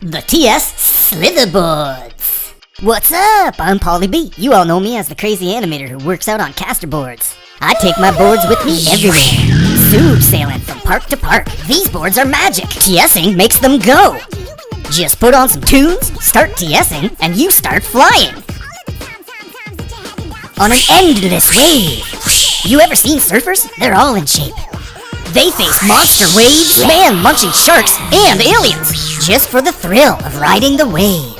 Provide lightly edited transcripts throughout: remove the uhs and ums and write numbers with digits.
The TS Slither Boards. What's up? I'm Pauly B. You all know me as the crazy animator who works out on castor boards. I take my boards with me everywhere. Smooth sailing from park to park. These boards are magic. TSing makes them go. Just put on some tunes, start TSing, and you start flying. On an endless wave. You ever seen surfers? They're all in shape. They face monster waves, man-munching sharks, and aliens, just for the thrill of riding the wave.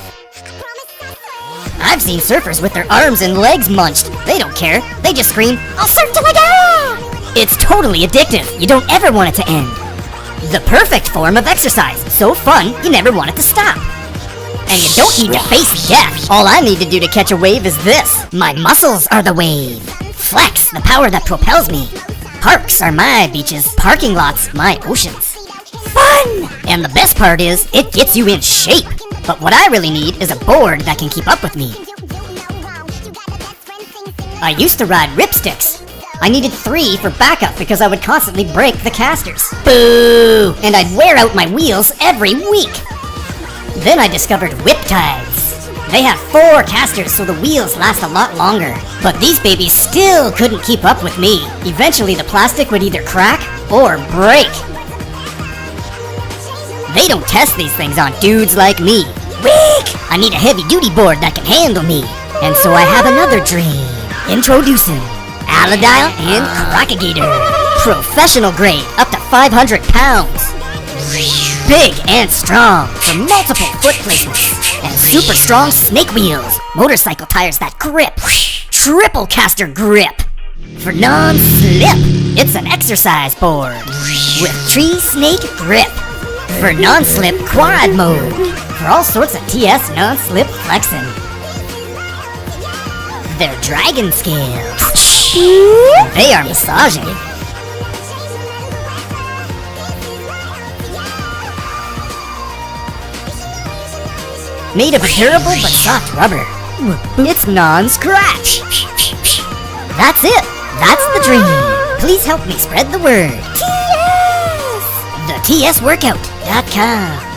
I've seen surfers with their arms and legs munched. They don't care. They just scream, "I'll surf till I die!" It's totally addictive. You don't ever want it to end. The perfect form of exercise. So fun, you never want it to stop. And you don't need to face death. All I need to do to catch a wave is this. My muscles are the wave. Flex, the power that propels me. Parks are my beaches. Parking lots, my oceans. Fun! And the best part is, it gets you in shape. But what I really need is a board that can keep up with me. I used to ride ripsticks. I needed 3 for backup because I would constantly break the casters. Boo! And I'd wear out my wheels every week. Then I discovered whip tides. They have 4 casters so the wheels last a lot longer. But these babies still couldn't keep up with me. Eventually the plastic would either crack or break. They don't test these things on dudes like me. Weak! I need a heavy-duty board that can handle me. And so I have another dream. Introducing Aladial and Crocagator. Professional grade, up to 500 pounds. Big and strong for multiple foot placements. And super strong snake wheels. Motorcycle tires that grip. Triple caster grip. For non-slip, it's an exercise board. With tree snake grip. For non-slip quad mode. For all sorts of TS non-slip flexing. They're dragon scales. They are massaging. Made of a durable but soft rubber. It's non-scratch. That's it. That's the dream. Please help me spread the word. TS! TheTSWorkout.com